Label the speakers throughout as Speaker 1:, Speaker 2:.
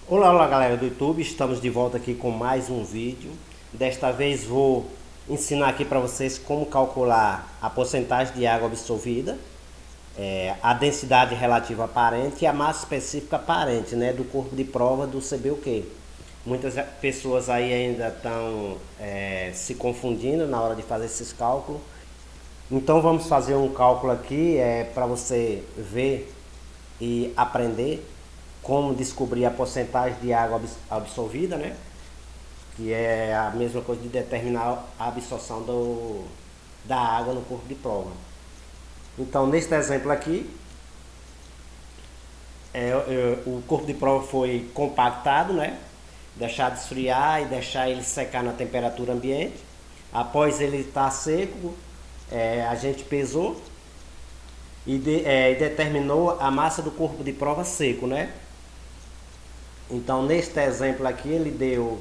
Speaker 1: Olá, olá galera do YouTube, estamos de volta aqui com mais um vídeo. Desta vez vou ensinar aqui para vocês como calcular a porcentagem de água absorvida, a densidade relativa aparente e a massa específica aparente, né, do corpo de prova do CBUQ. Muitas pessoas aí ainda estão se confundindo na hora de fazer esses cálculos. Então vamos fazer um cálculo aqui para você ver e aprender como descobrir a porcentagem de água absorvida, né? Que é a mesma coisa de determinar a absorção da água no corpo de prova. Então, neste exemplo aqui, o corpo de prova foi compactado, né? Deixar de esfriar e deixar ele secar na temperatura ambiente. Após ele estar seco, a gente pesou e determinou a massa do corpo de prova seco, né? Então, neste exemplo aqui, ele deu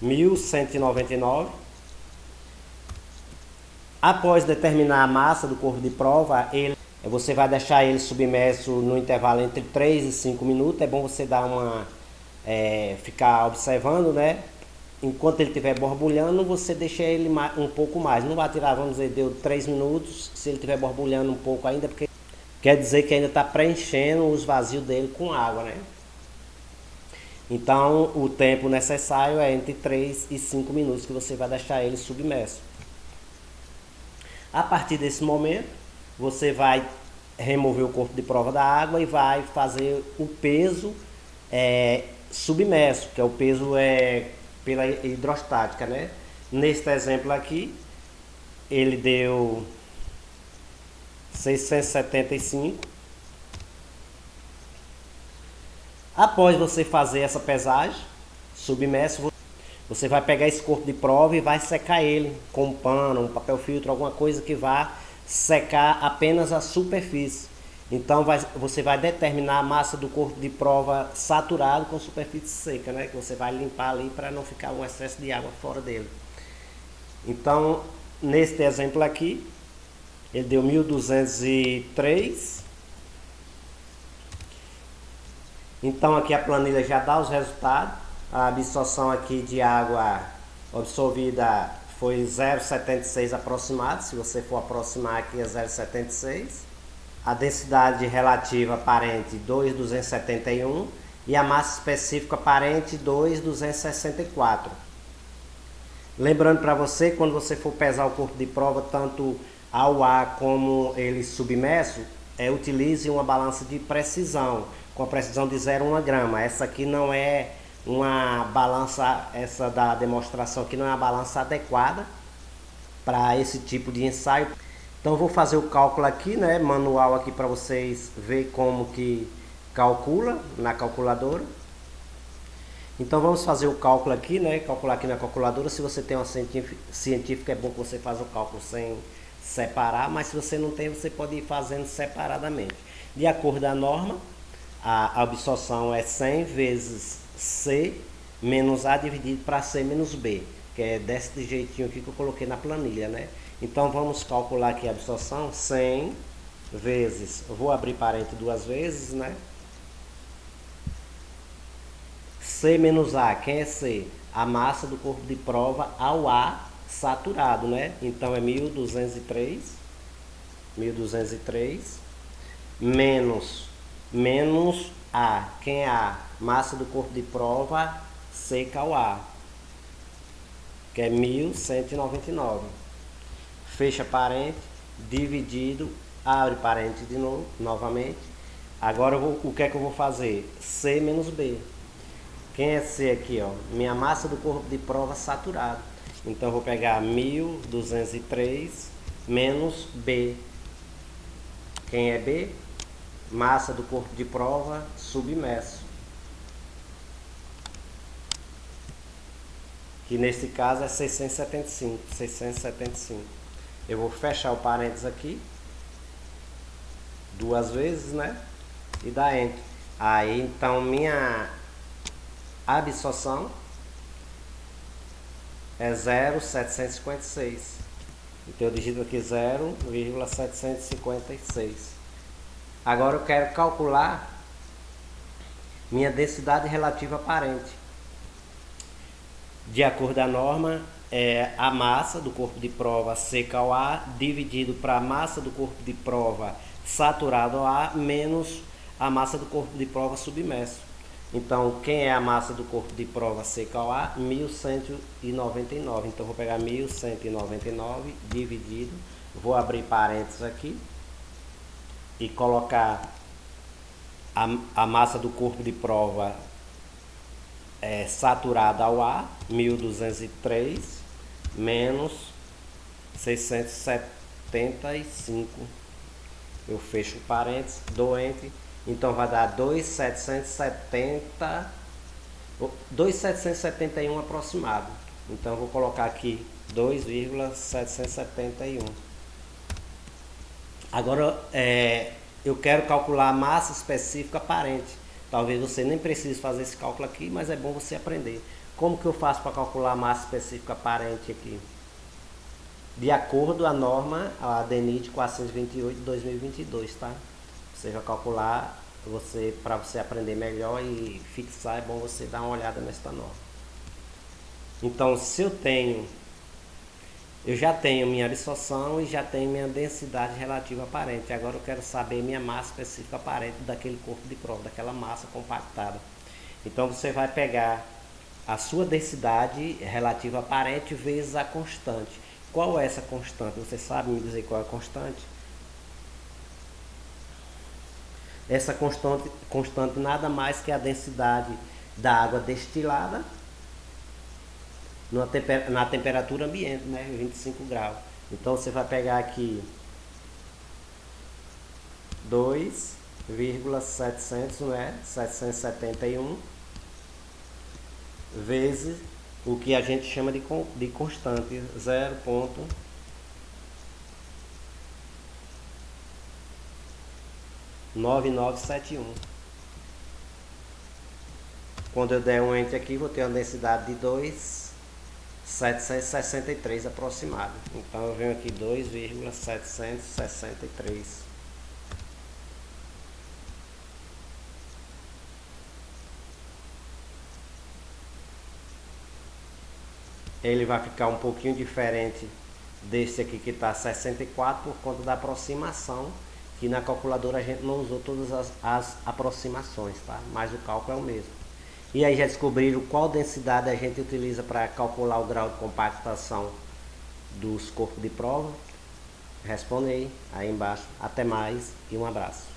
Speaker 1: 1.199. Após determinar a massa do corpo de prova, você vai deixar ele submerso no intervalo entre 3 e 5 minutos. É bom você dar ficar observando, né? Enquanto ele estiver borbulhando, você deixa ele um pouco mais. Não vai tirar, vamos dizer, deu 3 minutos. Se ele estiver borbulhando um pouco ainda, porque quer dizer que ainda está preenchendo os vazios dele com água, né? Então, o tempo necessário é entre 3 e 5 minutos que você vai deixar ele submerso. A partir desse momento, você vai remover o corpo de prova da água e vai fazer o peso submerso, que é o peso pela hidrostática, né? Neste exemplo aqui, ele deu 675. Após você fazer essa pesagem submerso, você vai pegar esse corpo de prova e vai secar ele com um pano, um papel filtro, alguma coisa que vá secar apenas a superfície. Então você vai determinar a massa do corpo de prova saturado com superfície seca, né? Que você vai limpar ali para não ficar um excesso de água fora dele. Então, neste exemplo aqui, ele deu 1.203. Então aqui a planilha já dá os resultados. A absorção aqui de água absorvida foi 0,76 aproximado. Se você for aproximar aqui é 0,76. A densidade relativa aparente 2.271 e a massa específica aparente 2.264. Lembrando para você, quando você for pesar o corpo de prova, tanto ao ar como ele submerso, utilize uma balança de precisão, com a precisão de 0,1 grama. Essa aqui não é uma balança, essa da demonstração aqui não é uma balança adequada para esse tipo de ensaio. Então eu vou fazer o cálculo aqui, né, manual aqui para vocês ver como que calcula na calculadora. Então vamos fazer o cálculo aqui, né, calcular aqui na calculadora. Se você tem uma científica, é bom que você faça o cálculo sem separar, mas se você não tem, você pode ir fazendo separadamente. De acordo com a norma, a absorção é 100 vezes C menos A dividido para C menos B, que é desse jeitinho aqui que eu coloquei na planilha, né? Então vamos calcular aqui a absorção, 100 vezes, eu vou abrir parênteses duas vezes, né? C menos A, quem é C? A massa do corpo de prova ao ar saturado, né? Então é 1.203 menos A, quem é A? Massa do corpo de prova seca ao ar, que é 1.199. Fecha parênteses, dividido, abre parênteses de novo, novamente. Agora o que é que eu vou fazer? C menos B. Quem é C aqui, ó? Minha massa do corpo de prova saturado. Então eu vou pegar 1.203 menos B. Quem é B? Massa do corpo de prova submerso. Que nesse caso é 675. Eu vou fechar o parênteses aqui duas vezes, né? E dá enter. Aí então minha absorção é 0,756. Então eu digito aqui 0,756. Agora eu quero calcular minha densidade relativa aparente. De acordo com a norma, é a massa do corpo de prova seca ao ar dividido para a massa do corpo de prova saturado ao ar menos a massa do corpo de prova submerso. Então, quem é a massa do corpo de prova seca ao ar? 1199. Então, vou pegar 1199 dividido, vou abrir parênteses aqui e colocar a massa do corpo de prova saturada ao ar, 1203 menos 675. Eu fecho o parênteses, dou enter. Então vai dar 2.771 aproximado. Então eu vou colocar aqui 2,771. Agora eu quero calcular a massa específica aparente. Talvez você nem precise fazer esse cálculo aqui, mas é bom você aprender. Como que eu faço para calcular a massa específica aparente aqui? De acordo com a norma, a DENIT 428 de 2022, tá? Você vai calcular, para você aprender melhor e fixar, é bom você dar uma olhada nesta norma. Então, se eu já tenho minha absorção e já tenho minha densidade relativa aparente. Agora eu quero saber minha massa específica aparente daquele corpo de prova, daquela massa compactada. Então você vai pegar a sua densidade relativa aparente vezes a constante. Qual é essa constante? Você sabe me dizer qual é a constante? Essa constante nada mais que a densidade da água destilada na temperatura ambiente, né? 25 graus. Então você vai pegar aqui 2,700, né? 771 vezes o que a gente chama de constante, 0,9971. Quando eu der um enter aqui, vou ter uma densidade de 2,763 aproximado. Então eu venho aqui 2,763. Ele vai ficar um pouquinho diferente desse aqui que está 64 por conta da aproximação, que na calculadora a gente não usou todas as aproximações, tá? Mas o cálculo é o mesmo. E aí já descobriram qual densidade a gente utiliza para calcular o grau de compactação dos corpos de prova? Responde aí embaixo. Até mais e um abraço.